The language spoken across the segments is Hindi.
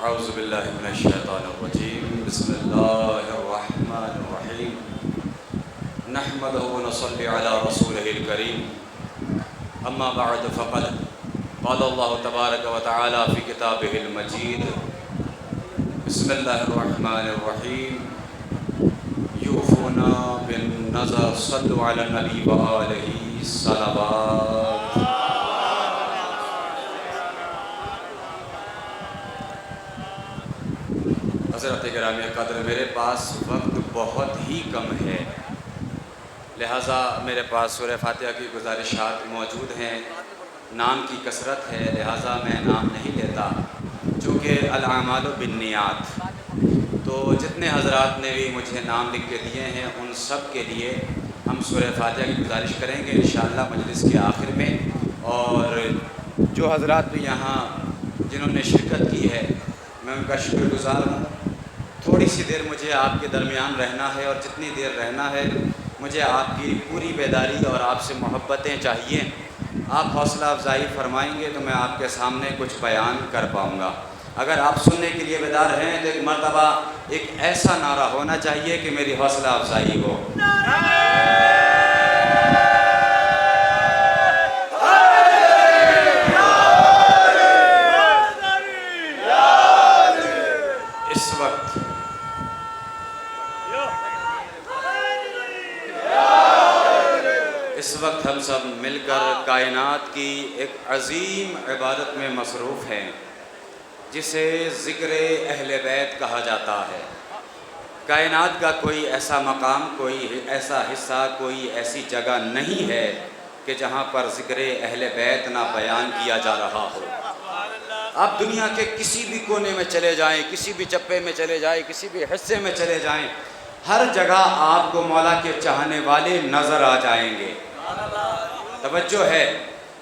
औज़ुबिल्लाहि मिनश्शैतानिर्रजीम बिस्मिल्लाहिर्रहमानिर्रहीम नहमदुहु व नसल्ली अला रसूलिहिल करीम अम्मा बअद फ़क़द क़ालल्लाहु तबारक व तआला फ़ी किताबिहिल मजीद बिस्मिल्लाहिर्रहमानिर्रहीम यूफ़ूना बिन नज़र सल्लु अला नबी व आलिहि सलावत। हज़रत गिरामी क़द्र, मेरे पास वक्त बहुत ही कम है, लिहाजा मेरे पास सूरह फातिहा की गुज़ारिशात मौजूद हैं। नाम की कसरत है, लिहाजा मैं नाम नहीं लेता, चूँकि अल आमालु बिन्नियात। तो जितने हज़रात ने भी मुझे नाम लिख के दिए हैं उन सब के लिए हम सूरह फातिहा की गुज़ारिश करेंगे इंशाअल्लाह मजलिस के आखिर में। और जो हज़रात भी यहाँ जिन्होंने शिरकत की है मैं उनका शुक्रगुज़ार हूँ। थोड़ी सी देर मुझे आपके दरमियान रहना है और जितनी देर रहना है मुझे आपकी पूरी बेदारी और आपसे मोहब्बतें चाहिए। आप हौसला अफजाई फरमाएंगे तो मैं आपके सामने कुछ बयान कर पाऊँगा। अगर आप सुनने के लिए बेदार हैं तो एक मर्तबा एक ऐसा नारा होना चाहिए कि मेरी हौसला अफजाई हो। इस वक्त हम सब मिलकर कायनात की एक अज़ीम इबादत में मसरूफ़ हैं जिसे ज़िक्र अहले बैत कहा जाता है। कायनात का कोई ऐसा मकाम, कोई ऐसा हिस्सा, कोई ऐसी जगह नहीं है कि जहाँ पर ज़िक्र अहले बैत ना बयान किया जा रहा हो। आप दुनिया के किसी भी कोने में चले जाएं, किसी भी चप्पे में चले जाएं, किसी भी हिस्से में चले जाएं, हर जगह आपको मौला के चाहने वाले नज़र आ जाएंगे। तवज्जो है,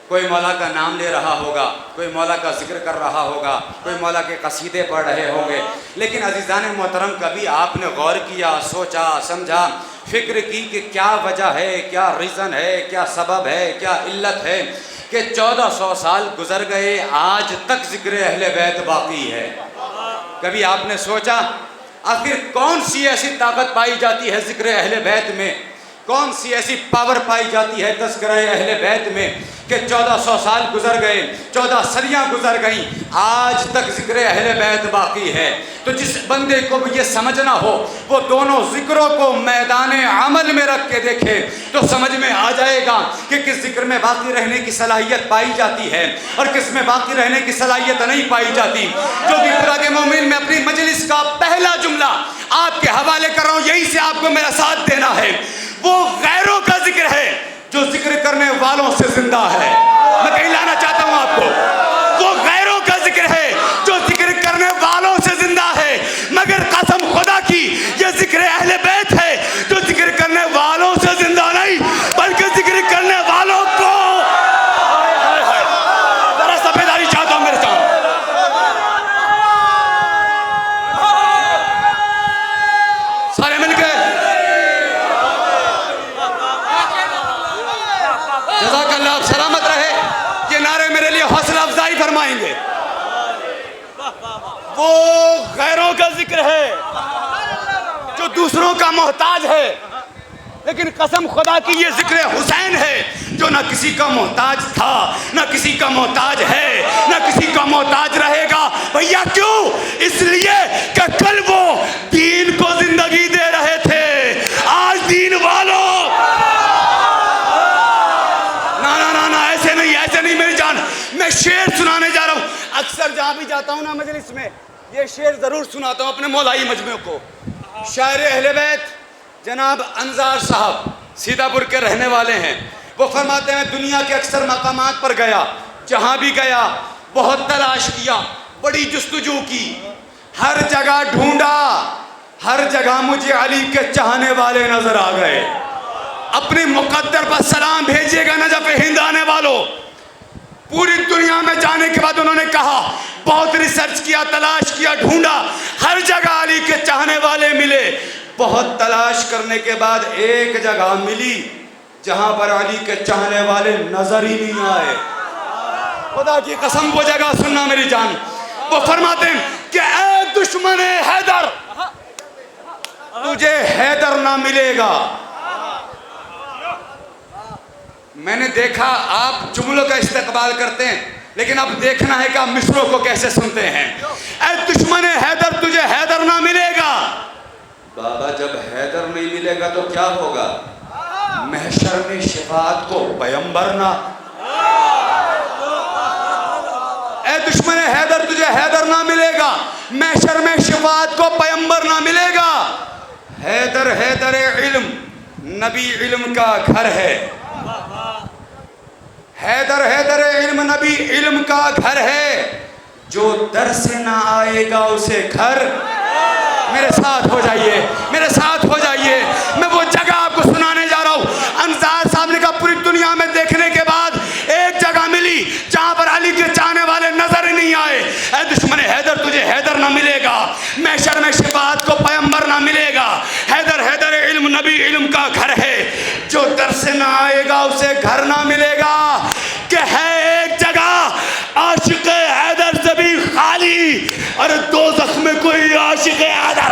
कोई मौला का नाम ले रहा होगा, कोई मौला का जिक्र कर रहा होगा, कोई मौला के कसीदे पढ़ रहे होंगे, लेकिन अज़ीज़ान मोहतरम कभी आपने गौर किया, सोचा, समझा, फ़िक्र की कि क्या वजह है, क्या रीज़न है, क्या सबब है, क्या इल्लत है कि 1400 साल गुज़र गए, आज तक ज़िक्र अहले बैत बाकी है? कभी आपने सोचा आखिर कौन सी ऐसी ताकत पाई जाती है ज़िक्र अहले बैत में, कौन सी ऐसी पावर पाई जाती है तज़किरा अहले बैत में कि 1400 साल गुज़र गए, 14 सदियाँ गुज़र गईं, आज तक ज़िक्र अहले बैत बाकी है? तो जिस बंदे को भी ये समझना हो वो दोनों ज़िक्रों को मैदान अमल में रख के देखे तो समझ में आ जाएगा कि किस ज़िक्र में बाकी रहने की सलाहियत पाई जाती है और किस में बाकी रहने की सलाहियत नहीं पाई जाती। जो कि पूरा के मोमिन में अपनी मजलिस का पहला जुमला आपके हवाले कर रहा हूँ, यही से आपको मेरा साथ देना है। वो गैरों का जिक्र है जो जिक्र करने वालों से जिंदा है। मैं कहीं लाना चाहता हूं आपको, वो गैरों का जिक्र है जो जिक्र करने वालों से जिंदा है, मगर कसम खुदा की ये जिक्र अहले बैत है जो जिक्र करने वालों से जिंदा नहीं बल्कि जिक्र करने वालों को जरा सफेदारी चाहता हूं मेरे साथ। सारे मिलकर जज़ाकल्लाह, आप सलामत रहे। ये नारे मेरे लिए हौसला अफजाई फरमाएंगे। वो गैरों का जिक्र है जो दूसरों का मोहताज है, लेकिन कसम खुदा की ये जिक्र हुसैन है जो ना किसी का मोहताज था, ना किसी का मोहताज है, ना किसी का मोहताज रहेगा। भैया क्यों? इसलिए कि कल वो दीन को जिंदगी दे रहे थे, आज दीन वालों मैं शेर सुनाने जा रहा हूँ। अक्सर जहाँ भी जाता हूँ ना मजलिस में ये शेर ज़रूर सुनाता हूँ अपने मौलाई मजमे को। शायर अहले बैत जनाब अंजार साहब सीतापुर के रहने वाले हैं। वो फरमाते हैं दुनिया के अक्सर मकामात पर गया, जहाँ भी गया बहुत तलाश किया, बड़ी जुस्तजू की, हर जगह ढूंढा, हर जगह मुझे अली के चाहने वाले नजर आ गए। अपने मुकद्दर पर सलाम भेजिएगा नजफ़ हिंद आने वालों। पूरी दुनिया में जाने के बाद उन्होंने कहा बहुत रिसर्च किया, तलाश किया, ढूंढा, हर जगह अली के चाहने वाले मिले। बहुत तलाश करने के बाद एक जगह मिली जहां पर अली के चाहने वाले नजर ही नहीं आए। खुदा की कसम वो जगह सुनना मेरी जान। वो फरमाते हैं कि ना मिलेगा। मैंने देखा आप जुमलों का इस्तेमाल करते हैं, लेकिन अब देखना है कि आप मिसरों को कैसे सुनते हैं। ऐ दुश्मन हैदर तुझे हैदर ना मिलेगा। बाबा जब हैदर नहीं मिलेगा तो क्या होगा? महशर में शफाअत को पैगंबर ना। ऐ दुश्मन हैदर तुझे हैदर ना मिलेगा, महशर में शफाअत को पैगंबर ना मिलेगा। हैदर हैदर इल्म, नबी इल्म का घर है। हैदर हैदर इल्म, नबी इल्म का घर है। जो दर से ना आएगा उसे घर। मेरे साथ हो जाइए, मेरे साथ हो जाइए। मैं वो जगह आपको सुनाने जा रहा हूँ। अंसार साहब ने कहा पूरी दुनिया में देखने के बाद एक जगह मिली जहां पर अली के चाहने वाले नजर ही नहीं आए। ऐ दुश्मन हैदर तुझे हैदर ना मिलेगा, महशर में शफाअत को पैगंबर ना मिलेगा। हैदर हैदर इल्म, नबी इल्म का घर है। जो दर से ना आएगा उसे घर ना मिलेगा। कि है एक जगह आशिक हैदर से भी खाली, अरे दो जख्म में कोई आशिक हैदर।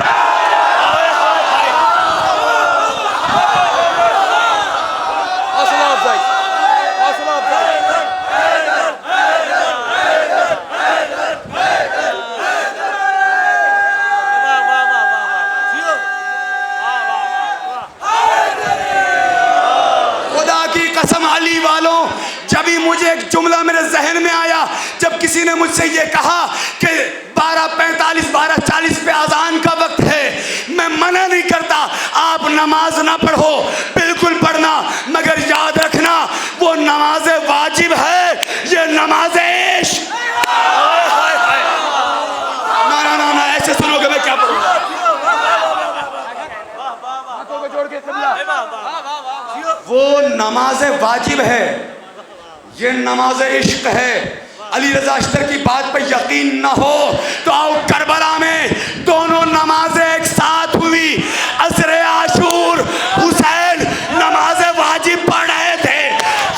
खुदा की कसम अली वालों, जब ही मुझे एक जुमला मेरे जहन में आया, जब किसी ने मुझसे ये कहा कि 12:45 12:40 पे अजान का वक्त है। मैं मना नहीं करता आप नमाज ना पढ़ो, बिल्कुल पढ़ना, मगर याद रखना वो नमाज वाजिब है, ये नमाज इश्क। ना ना ना ना, ऐसे सुनोगे मैं क्या पढ़ूंगा? वो नमाज वाजिब है, ये नमाज इश्क है। अली रजा अख्तर की बात पर यकीन न हो तो आओ करबला में दोनों नमाजें एक साथ हुई। असर आशूर हुसैन नमाज वाजिब पढ़ रहे थे,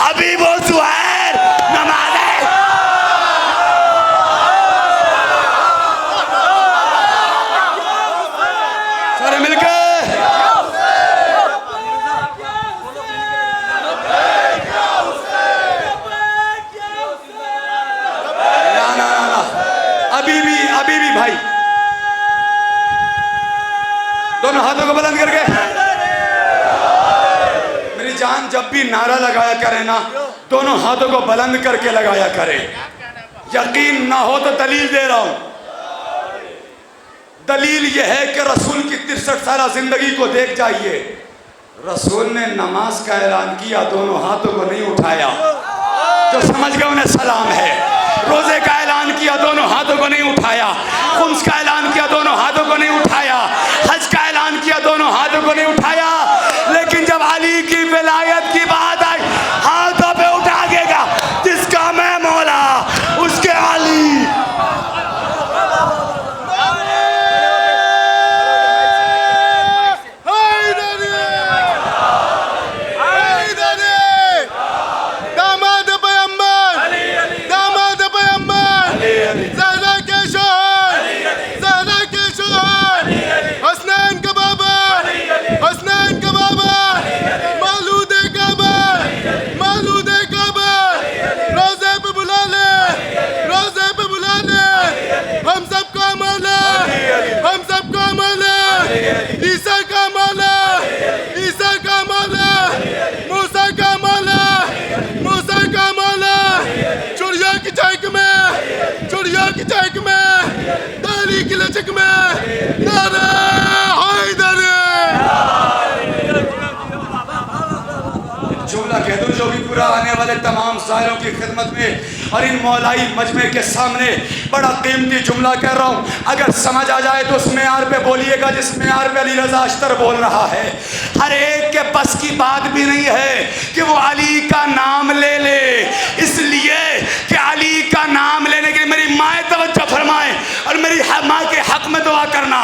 अभी वो जुहैर नमाज। सारे मिलकर अभी भी भाई दोनों हाथों को बुलंद करके मेरी जान, जब भी नारा लगाया करे ना, दोनों हाथों को बुलंद करके लगाया करे। यकीन ना हो तो दलील दे रहा हूं। दलील यह है कि रसूल की 63 साल जिंदगी को देख जाइए। रसूल ने नमाज का ऐलान किया, दोनों हाथों को नहीं उठाया। जो समझ गए उन्हें सलाम है। रोजे का ऐलान किया, दोनों हाथों को नहीं उठाया। खुम्स का ऐलान किया, दोनों हाथों को नहीं उठाया। हज का ऐलान किया, दोनों हाथों को नहीं उठाया। लेकिन जब अली की विलायत की बात आई, हाथों पे उठा देगा। जिसका मैं मौला उसके अली। जुमला कह दूं जो भी पूरा आने वाले तमाम साहिरों की खिदमत में और इन मौलाई मजमे के सामने बड़ा कीमती जुमला कह रहा हूँ। अगर समझ आ जाए तो उस मेयार पे बोलिएगा जिस मेयार पे अली रजा अख्तर बोल रहा है। हर एक के बस की बात भी नहीं है कि वो अली का नाम ले ले, इसलिए कि अली का नाम लेने के लिए मेरी माँ तवज्जो फरमाए और मेरी माँ के हक में दुआ करना।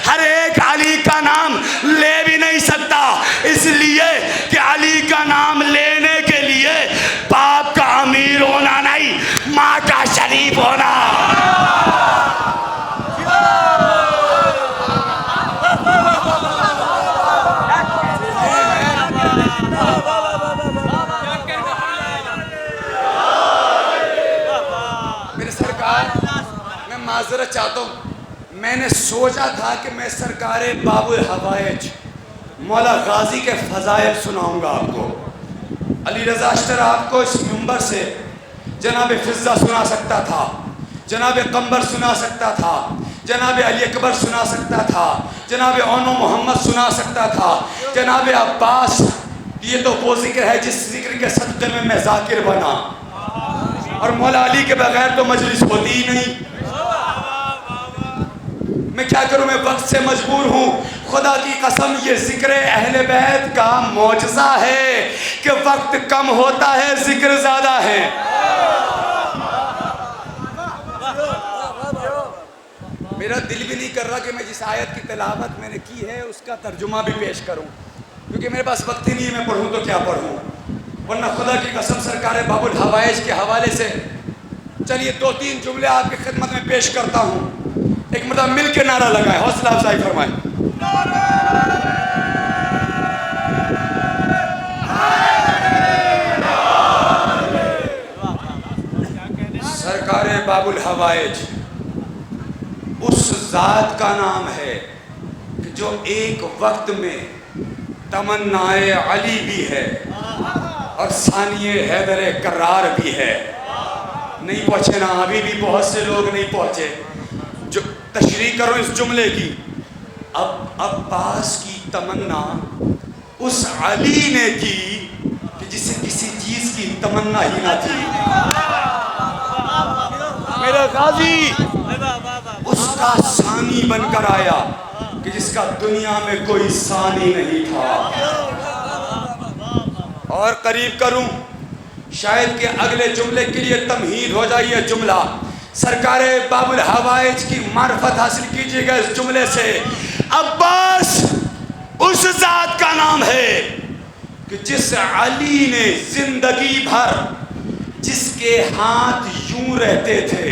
हर एक अली का नाम ले भी नहीं सकता, इसलिए कि अली का नाम लेने के लिए बाप का अमीर होना नहीं, माँ का शरीफ होना। माजरत चाहता हूँ, मैंने सोचा था कि मैं सरकारे बाबुल हवाइज मौला गाजी के फ़ज़ाइल सुनाऊंगा आपको। अली रज़ा अश्तर आपको इस मिंबर से जनाब फ़िज़्ज़ा सुना सकता था, जनाब कम्बर सुना सकता था, जनाब अली अकबर सुना सकता था, जनाब ओनो मोहम्मद सुना सकता था, जनाब अब्बास। ये तो वो जिक्र है जिस जिक्र के सदक़े में मैं ज़ाकिर बना, और मौला अली के बगैर तो मजलिस होती ही नहीं। मैं क्या करूं, मैं वक्त से मजबूर हूं। खुदा की कसम ये जिक्र अहले बैत का मौजज़ा है कि वक्त कम होता है, जिक्र ज़्यादा है। मेरा दिल भी नहीं कर रहा कि मैं जिस आयत की तिलावत मैंने की है उसका तर्जुमा भी पेश करूं, क्योंकि मेरे पास वक्त ही नहीं है। मैं पढ़ूं तो क्या पढ़ूं, वरना खुदा की कसम सरकार बाबुल हवाइज के हवाले से चलिए 2-3 जुमले आपकी खिदमत में पेश करता हूं। एक मतलब मिल के नारा लगाए, हौसला अफजाई फरमाए। सरकार बाबुल हवाइज उस ज़ात का नाम है कि जो एक वक्त में तमन्नाए अली भी है और सानिए हैदर करार भी है। नहीं पहुँचे ना, अभी भी बहुत से लोग नहीं पहुँचे। जो तशरीह करो इस जुमले की, अब अब्बास की तमन्ना उस अली ने की कि जिसे किसी चीज़ की तमन्ना ही ना थी। मेरा गाजी उसका सानी बनकर आया कि जिसका दुनिया में कोई सानी नहीं था। और करीब करूं, शायद कि अगले जुमले के लिए तमहीद हो जाए ये जुमला। सरकारे बाबुल हवाइज की मार्फत हासिल कीजिएगा इस जुमले से। अब्बास उस ज़ात का नाम है कि जिस अली ने जिंदगी भर, जिसके हाथ यूं रहते थे,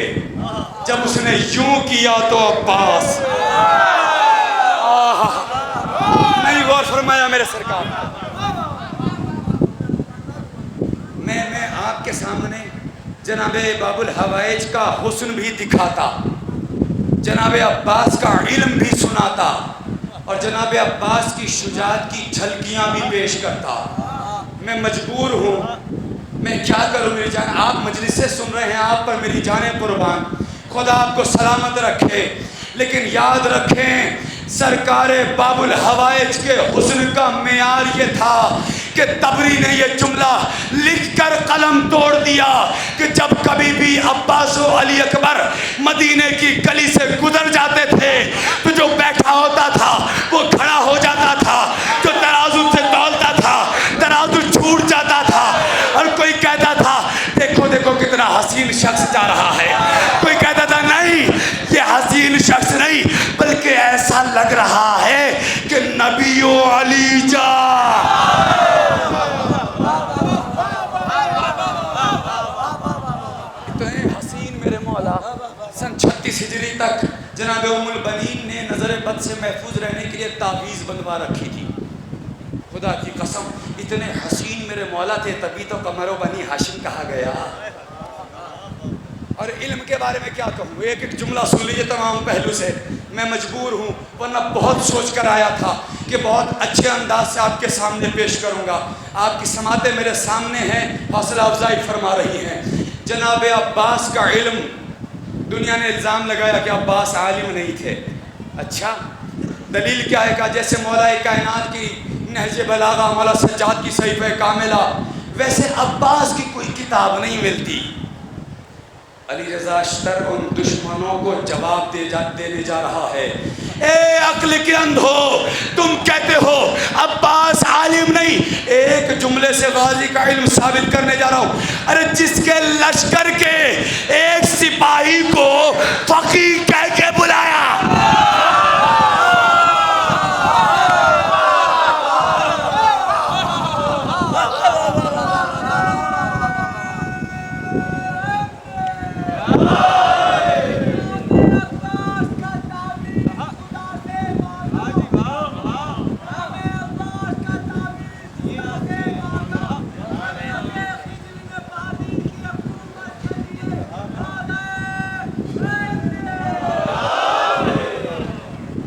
जब उसने यूं किया तो अब्बास नहीं गौर फरमाया मेरे सरकार। मैं आपके सामने जनाबे बाबुल हवाइज का हुस्न भी दिखाता, जनाबे अब्बास का इल्म भी सुनाता, और जनाबे अब्बास की शुजाअत की झलकियाँ भी पेश करता। मैं मजबूर हूँ, मैं क्या करूँ मेरी जान। आप मजलिस से सुन रहे हैं, आप पर मेरी जानें कुर्बान। खुदा आपको सलामत रखे। लेकिन याद रखें, सरकारे बाबुल हवाइज के हुस्न का मेयार ये था कि तबरी ने ये जुमला लिखकर कलम तोड़ दिया कि जब कभी भी अब्बास और अली अकबर मदीने की गली से गुजर जाते थे तो जो बैठा होता था वो खड़ा हो जाता था, जो तराजू से तौलता था तराजू छूट जाता था, और कोई कहता था देखो देखो कितना हसीन शख्स जा रहा है। कोई कहता था नहीं, ये हसीन शख्स नहीं, बल्कि ऐसा लग रहा है कि नबियो अली जा। सन 36 हिजरी तक जनाब उम्मुल बनीन ने नज़र बद से महफूज रहने के लिए तावीज़ बनवा रखी थी। खुदा की कसम इतने हसीन मेरे मौला थे, तभी तो कमरो बनी हाशिम कहा गया। और इल्म के बारे में क्या कहूँ, एक एक जुमला सुन लीजिए तमाम पहलू से। मैं मजबूर हूँ, वरना बहुत सोच कर आया था कि बहुत अच्छे अंदाज से आपके सामने पेश करूँगा। आपकी समातें मेरे सामने हैं, हौसला अफजाई फरमा रही हैं। जनाब अब्बास का इल्म, दुनिया ने इल्ज़ाम लगाया कि अब्बास आलिम नहीं थे। अच्छा, दलील क्या है? का जैसे मौला कायनात की नहज बलागा, मौला सज्जाद की सहीफ़े कामिला, वैसे अब्बास की कोई किताब नहीं मिलती। अली रज़ा अश्तर उन दुश्मनों को जवाब देने जा रहा है। ए अक्ल के अंधो, तुम कहते हो अब्बास आलिम नहीं, एक जुमले से गाजी का इल्म साबित करने जा रहा हूँ। अरे जिसके लश्कर के एक सिपाही को फकीह कह के बुलाया,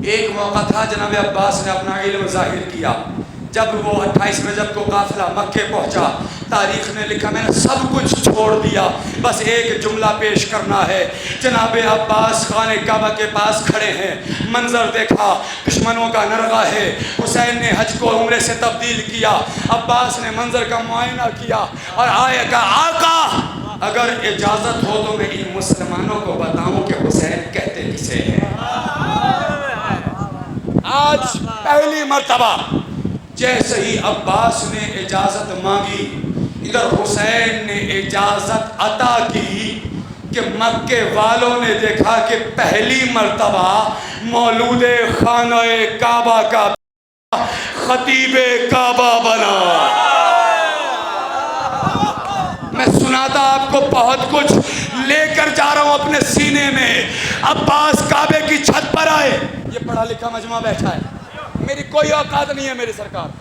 एक मौका था जनाब अब्बास ने अपना इल्म जाहिर किया। जब वो 28 रजब को काफिला मक्के पहुंचा, तारीख ने लिखा मैंने सब कुछ छोड़ दिया, बस एक जुमला पेश करना है। जनाब अब्बास खाने काबा के पास खड़े हैं, मंजर देखा, दुश्मनों का नरगा है। हुसैन ने हज को उम्रे से तब्दील किया। अब्बास ने मंजर का मुआयना किया और आए का आका अगर इजाज़त हो तो मैं इन मुसलमानों को बताऊं कि हुसैन कहते किसे हैं। आज पहली मर्तबा जैसे ही अब्बास ने इजाज़त मांगी, इधर हुसैन ने इजाज़त अता की कि मक्के वालों ने देखा कि पहली मर्तबा मौलूदे खाने काबा का खतीबे काबा बना। मैं सुनाता आपको बहुत कुछ, लेकर जा रहा हूं अपने सीने में। अब्बास काबे की छत पर आए, ये पढ़ा लिखा मजमा बैठा है, मेरी कोई औकात नहीं है मेरी सरकार।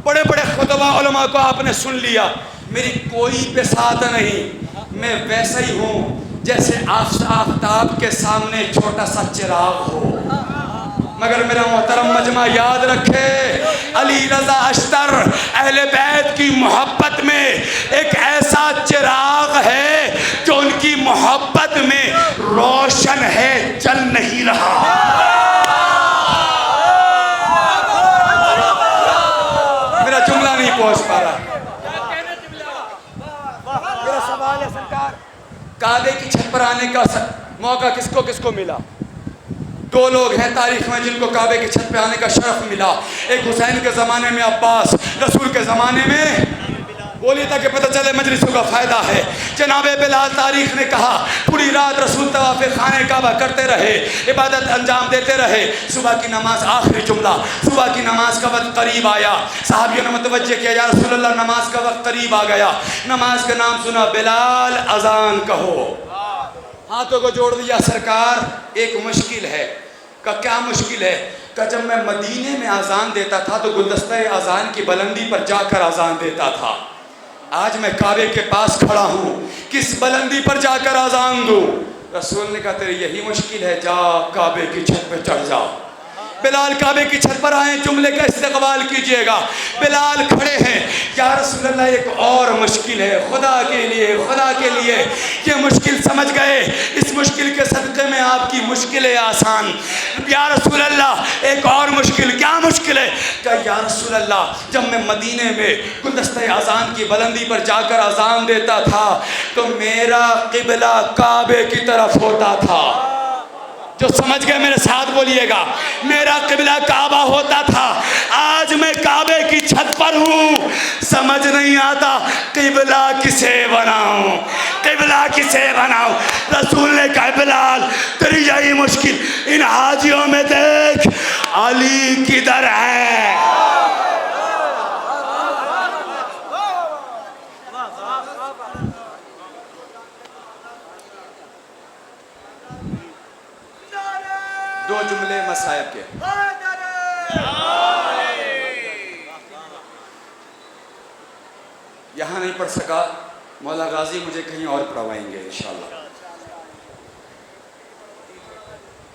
बड़े बड़े खुतबा उलमा को आपने सुन लिया, मेरी कोई बिसात नहीं। मैं वैसा ही हूँ जैसे आफ्ताब के सामने छोटा सा चिराग हो। मगर मेरा मोहतरम मजमा याद रखे, अली रजा अश्तर अहले बैत की मोहब्बत में एक ऐसा चिराग है जो उनकी मोहब्बत में रोशन है, जल नहीं रहा। मेरा जुमला नहीं पहुंच पा रहा। मेरा सवाल है सरकार, काबे की छत पर आने का मौका किसको किसको मिला? दो लोग हैं तारीख में जिनको काबे की छत पे आने का शरफ मिला। एक हुसैन के ज़माने में अब्बास, रसूल के ज़माने में बोलिए ताकि पता चले मजलिसों का फ़ायदा है। जनाब बिलाल तारीख ने कहा पूरी रात रसूल तवाफ़े खाने काबा करते रहे, इबादत अंजाम देते रहे। सुबह की नमाज, आखिरी जुमला, सुबह की नमाज का वक्त करीब आया। साहबियों ने मुतवज्जे किया, या रसूलल्लाह नमाज का वक्त करीब आ गया। नमाज का नाम सुना, बिलाल अजान कहो। हाथों को जोड़ दिया, सरकार एक मुश्किल है। का क्या मुश्किल है? का जब मैं मदीने में अजान देता था तो गुलदस्ता अजान की बुलंदी पर जाकर अजान देता था। आज मैं काबे के पास खड़ा हूँ, किस बुलंदी पर जाकर अजान दूँ? रसूल ने कहा तेरी यही मुश्किल है, जा काबे की छत पे चढ़ जा। बिलाल काबे की छत पर आए, जुमले का इस्तेक़बाल कीजिएगा। बिलाल खड़े हैं, या रसूल अल्लाह एक और मुश्किल है, खुदा के लिए ये मुश्किल समझ गए, इस मुश्किल के सदक़े में आपकी मुश्किल है आसान। या रसूल अल्लाह एक और मुश्किल, क्या मुश्किल है? क्या या रसूल अल्लाह जब मैं मदीने में गुलदस्ते अजान की बुलंदी पर जाकर अजान देता था तो मेरा क़िबला काबे की तरफ होता था। जो समझ गए मेरे साथ बोलिएगा, मेरा क़िबला काबा होता था। आज मैं काबे की छत पर हूँ, समझ नहीं आता क़िबला किसे बनाऊँ, क़िबला किसे बनाऊँ। रसूल ने कहा बिलाल तेरी यही मुश्किल, इन हाजियों में देख अली किधर है। दो जुमले मसायब के। यहाँ नहीं पढ़ सका, मौला गाजी मुझे कहीं और पढ़वाएंगे इंशाअल्लाह।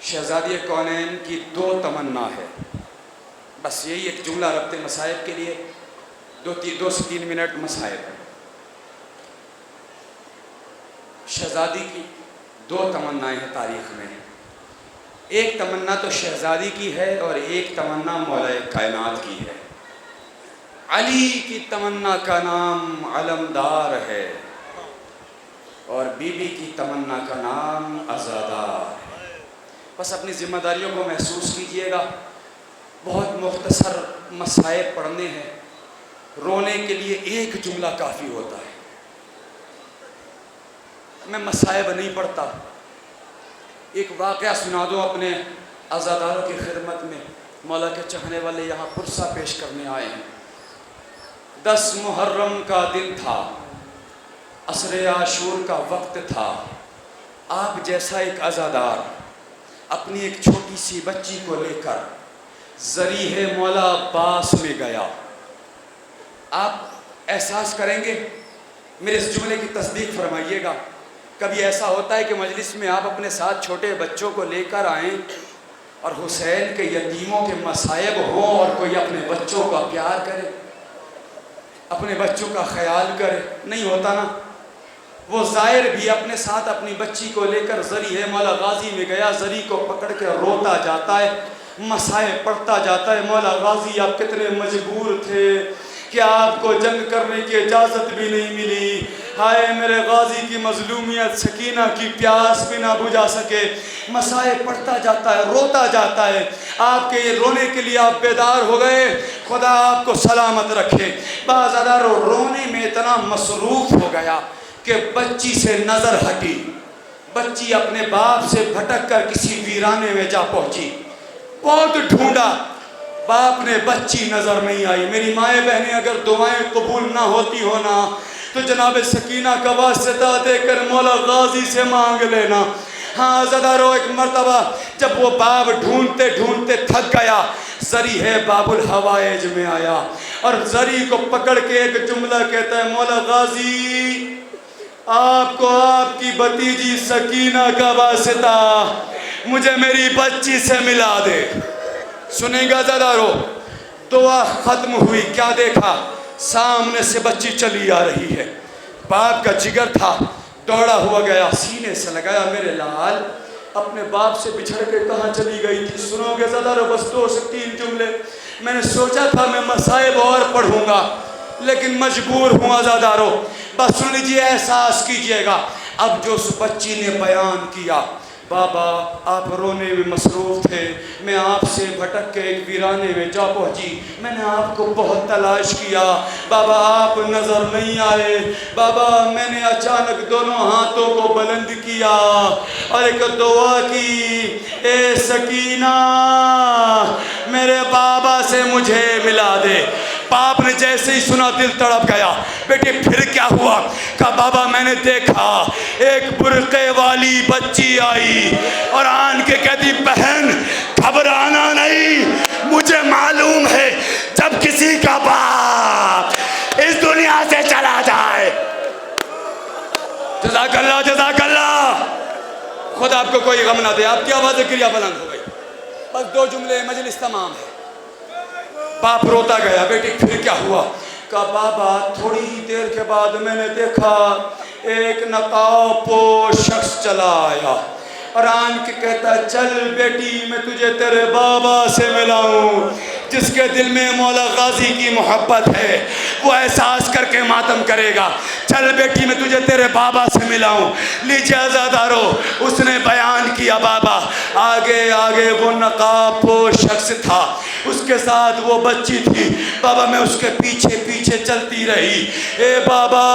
शहजादी कौनैन की दो तमन्ना है, बस यही एक जुमला रखते मसायब के लिए। 2 से 3 मिनट मसायब। शहजादी की 2 तमन्नाएं हैं तारीख़ में। एक तमन्ना तो शहजादी की है और एक तमन्ना मौला कायनात की है। अली की तमन्ना का नाम अलमदार है और बीबी की तमन्ना का नाम अज़ादार है। बस अपनी ज़िम्मेदारियों को महसूस कीजिएगा। बहुत मुख्तसर मसाइब पढ़ने हैं, रोने के लिए एक जुमला काफ़ी होता है। मैं मसाइब नहीं पढ़ता, एक वाक़या सुना दो अपने अज़ादारों की खिदमत में। मौला के चाहने वाले यहाँ पुरसा पेश करने आए हैं। 10 मुहर्रम का दिन था, असर आशूर का वक्त था। आप जैसा एक अज़ादार अपनी एक छोटी सी बच्ची को लेकर ज़रीहे मौला अब्बास में गया। आप एहसास करेंगे, मेरे इस जुमले की तस्दीक फरमाइएगा। कभी ऐसा होता है कि मजलिस में आप अपने साथ छोटे बच्चों को लेकर आएँ और हुसैन के यतीमों के मसायब हों और कोई अपने बच्चों का प्यार करे, अपने बच्चों का ख्याल करे, नहीं होता ना। वो ज़ाहिर भी अपने साथ अपनी बच्ची को लेकर ज़री है मौला गाजी में गया, ज़री को पकड़ के रोता जाता है, मसायब पढ़ता जाता है। मौला गाजी आप कितने मजबूर थे कि आपको जंग करने की इजाज़त भी नहीं मिली। हाय मेरे गाजी की मजलूमियत, सकीना की प्यास भी ना बुझा सके। मसायब पढ़ता जाता है, रोता जाता है। आपके ये रोने के लिए आप बेदार हो गए, खुदा आपको सलामत रखे। बाज़ारा रोने में इतना मसरूफ़ हो गया कि बच्ची से नज़र हटी। बच्ची अपने बाप से भटक कर किसी वीराने में जा पहुंची। बहुत ढूंढा, बाप ने बच्ची नज़र नहीं आई। मेरी माएँ बहनें अगर दुआएं कबूल ना होती हो ना तो जनाब सकीना का वास्ता देकर मौला गाजी से मांग लेना। हाँ ज़दारो, एक मरतबा जब वो बाप ढूंढते ढूंढते थक गया, ज़री है बाबुल हवाएज में आया और ज़री को पकड़ के एक जुमला कहता है, मौला गाजी आपको आपकी भतीजी सकीना का वास्ता मुझे मेरी बच्ची से मिला दे। सुनेगा ज़दारो, दुआ ख़त्म हुई, क्या देखा, सामने से बच्ची चली आ रही है। बाप का जिगर था, दौड़ा हुआ गया, सीने से लगाया, मेरे लाल अपने बाप से बिछड़ के कहाँ चली गई थी। सुनोगे ज़दारो, बस 2 से 3 जुमले। मैंने सोचा था मैं मसाइब और पढ़ूंगा लेकिन मजबूर हुआ ज़दारो। बस सुन लीजिए, एहसास कीजिएगा। अब जो उस बच्ची ने बयान किया, बाबा आप रोने में मसरूफ़ थे, मैं आपसे भटक के एक वीराने में जा पहुंची, मैंने आपको बहुत तलाश किया बाबा, आप नज़र नहीं आए। बाबा मैंने अचानक दोनों हाथों को बुलंद किया और एक दुआ की, ए सकीना मेरे बाबा से मुझे मिला दे। बाप ने जैसे ही सुना दिल तड़प गया। बेटे फिर क्या हुआ? कहा बाबा मैंने देखा एक बुरके वाली बच्ची आई और आन के कहती, बहन घबराना नहीं, मुझे मालूम है जब किसी का बाप इस दुनिया से चला जाए। जज़ाकल्लाह जज़ाकल्लाह, खुद आपको कोई गम ना दे। आपकी आवाज़ क्रिया बुलंद हो गई। बस 2 जुमले, मजलिस तमाम है। बाप रोता गया, बेटी फिर क्या हुआ? कहा बाबा थोड़ी ही देर के बाद मैंने देखा एक नकाबपोश शख्स चला आया और आन के कहता, चल बेटी मैं तुझे तेरे बाबा से मिलाऊं, जिसके दिल में मौला गाजी की मोहब्बत है वो एहसास करके मातम करेगा। चल बेटी मैं तुझे तेरे बाबा से मिलाऊं। लीजिए आज़ादारो, उसने बयान किया बाबा। आगे आगे वो नकाबपोश शख्स था, उसके साथ वो बच्ची थी। बाबा मैं उसके पीछे पीछे चलती रही। ए बाबा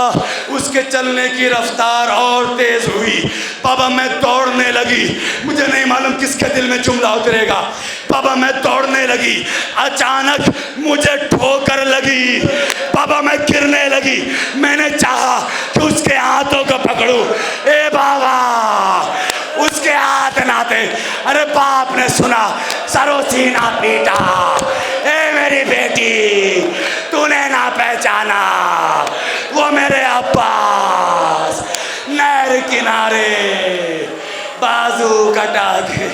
उसके चलने की रफ्तार और तेज़ हुई। बाबा मैं दौड़ने लगी, मुझे नहीं मालूम किसके दिल में जुमला उतरेगा। बाबा मैं दौड़ने लगी, अचानक मुझे ठोकर लगी। बाबा मैं गिरने लगी, मैंने चाहा कि उसके हाथों को पकड़ूं। ए बाबा उसके हाथ ना थे। अरे बाप ने सुना, सरो सीना पीटा। ए मेरी बेटी तूने ना पहचाना, वो मेरे अब्बास नहर किनारे बाजू कटा के